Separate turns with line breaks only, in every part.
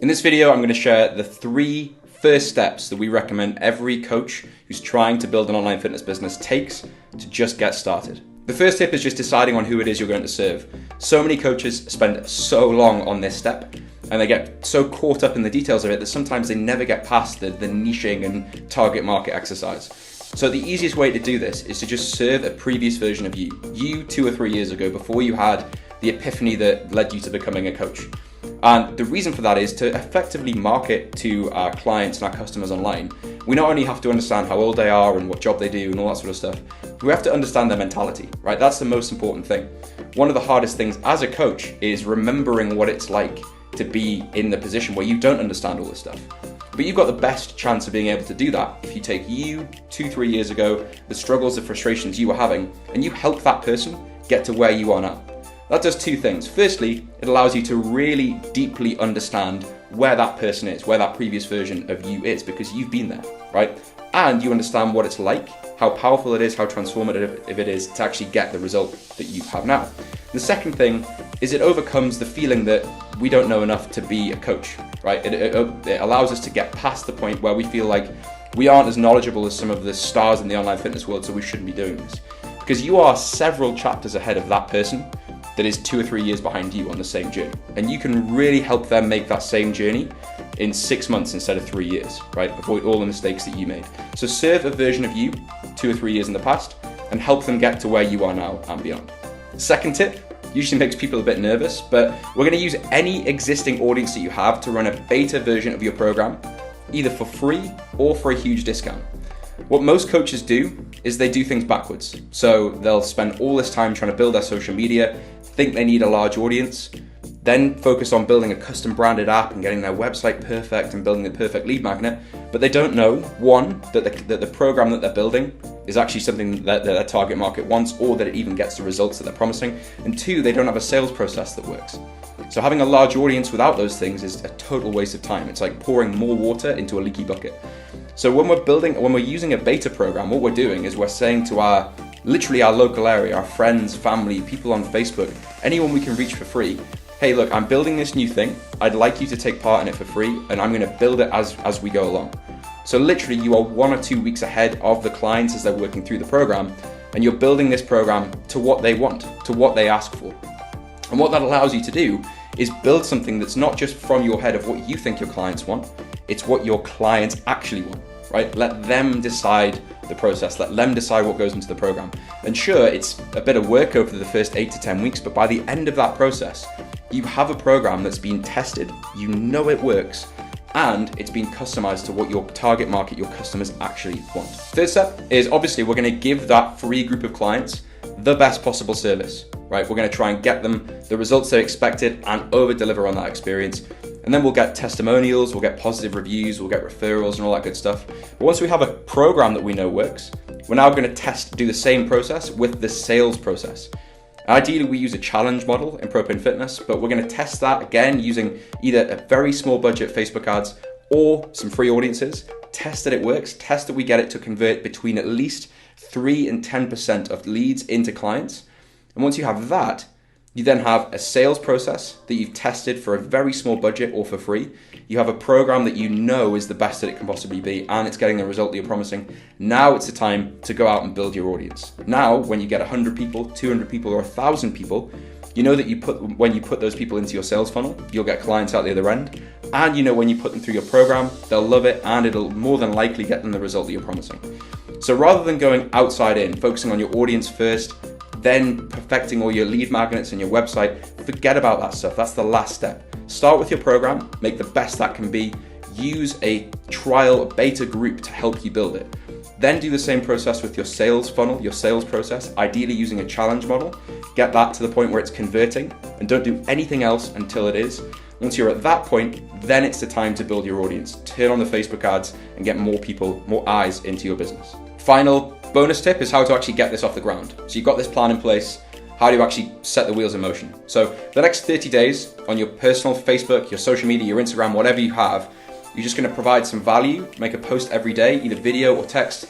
In this video, I'm going to share the 3 first steps that we recommend every coach who's trying to build an online fitness business takes to just get started. The first tip is just deciding on who it is you're going to serve. So many coaches spend so long on this step and they get so caught up in the details of it that sometimes they never get past the niching and target market exercise. So the easiest way to do this is to just serve a previous version of you 2 or 3 years ago, before you had the epiphany that led you to becoming a coach. And the reason for that is to effectively market to our clients and our customers online. We not only have to understand how old they are and what job they do and all that sort of stuff, we have to understand their mentality, right? That's the most important thing. One of the hardest things as a coach is remembering what it's like to be in the position where you don't understand all this stuff. But you've got the best chance of being able to do that if you take you 2-3 years ago, the struggles, the frustrations you were having, and you help that person get to where you are now. That does 2 things. Firstly, it allows you to really deeply understand where that person is, where that previous version of you is, because you've been there, right? And you understand what it's like, how powerful it is, how transformative it is to actually get the result that you have now. The second thing is it overcomes the feeling that we don't know enough to be a coach, right? It allows us to get past the point where we feel like we aren't as knowledgeable as some of the stars in the online fitness world, so we shouldn't be doing this. Because you are several chapters ahead of that person that is 2 or 3 years behind you on the same journey. And you can really help them make that same journey in 6 months instead of 3 years, right? Avoid all the mistakes that you made. So serve a version of you 2 or 3 years in the past and help them get to where you are now and beyond. Second tip usually makes people a bit nervous, but we're going to use any existing audience that you have to run a beta version of your program, either for free or for a huge discount. What most coaches do is they do things backwards. So they'll spend all this time trying to build their social media, think they need a large audience, then focus on building a custom branded app and getting their website perfect and building the perfect lead magnet. But they don't know, one, that the program that they're building is actually something that their target market wants, or that it even gets the results that they're promising. And 2, they don't have a sales process that works. So having a large audience without those things is a total waste of time. It's like pouring more water into a leaky bucket. So when we're using a beta program, what we're doing is we're saying to literally our local area, our friends, family, people on Facebook, anyone we can reach for free, hey, look, I'm building this new thing. I'd like you to take part in it for free, and I'm going to build it as we go along. So literally you are 1 or 2 weeks ahead of the clients as they're working through the program, and you're building this program to what they want, to what they ask for. And what that allows you to do is build something that's not just from your head of what you think your clients want, it's what your clients actually want, right? Let them decide the process, let them decide what goes into the program. And sure, it's a bit of work over the first 8 to 10 weeks, but by the end of that process, you have a program that's been tested, you know it works, and it's been customized to what your target market, your customers actually want. Third step is obviously we're going to give that free group of clients the best possible service, right? We're going to try and get them the results they expected and over deliver on that experience. And then we'll get testimonials, we'll get positive reviews, we'll get referrals and all that good stuff. But once we have a program that we know works, we're now going to do the same process with the sales process. Ideally, we use a challenge model in Propane Fitness, but we're going to test that again using either a very small budget Facebook ads or some free audiences. Test that it works, test that we get it to convert between at least 3 and 10% of leads into clients. And once you have that, you then have a sales process that you've tested for a very small budget or for free. You have a program that you know is the best that it can possibly be, and it's getting the result that you're promising. Now it's the time to go out and build your audience. Now, when you get 100 people, 200 people, or 1,000 people, you know that when you put those people into your sales funnel, you'll get clients out the other end. And you know when you put them through your program, they'll love it, and it'll more than likely get them the result that you're promising. So rather than going outside in, focusing on your audience first, then perfecting all your lead magnets and your website, forget about that stuff. That's the last step. Start with your program, make the best that can be, use a trial, a beta group to help you build it. Then do the same process with your sales funnel, your sales process, ideally using a challenge model. Get that to the point where it's converting, and don't do anything else until it is. Once you're at that point, then it's the time to build your audience. Turn on the Facebook ads and get more people, more eyes into your business. Final bonus tip is how to actually get this off the ground. So you've got this plan in place. How do you actually set the wheels in motion? So the next 30 days on your personal Facebook, your social media, your Instagram, whatever you have, you're just going to provide some value, make a post every day, either video or text,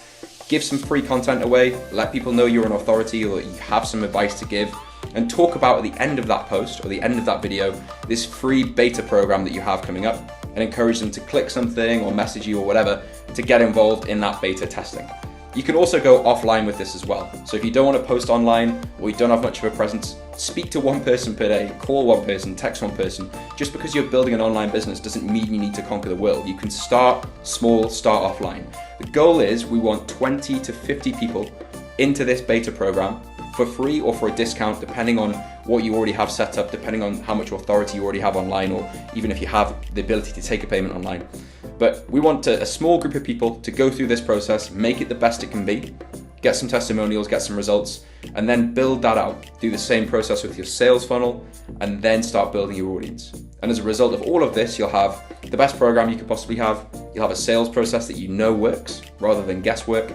give some free content away, let people know you're an authority or that you have some advice to give, and talk about at the end of that post or the end of that video, this free beta program that you have coming up. and encourage them to click something or message you or whatever to get involved in that beta testing. You can also go offline with this as well. So if you don't want to post online or you don't have much of a presence, speak to one person per day, call one person, text one person. Just because you're building an online business doesn't mean you need to conquer the world. You can start small, start offline. The goal is we want 20 to 50 people into this beta program for free or for a discount, depending on what you already have set up, depending on how much authority you already have online, or even if you have the ability to take a payment online. But we want a small group of people to go through this process, make it the best it can be, get some testimonials, get some results, and then build that out. Do the same process with your sales funnel, and then start building your audience. And as a result of all of this, you'll have the best program you could possibly have. You'll have a sales process that you know works rather than guesswork.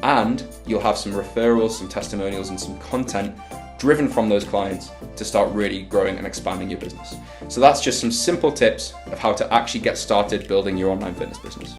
And you'll have some referrals, some testimonials, and some content driven from those clients to start really growing and expanding your business. So that's just some simple tips of how to actually get started building your online fitness business.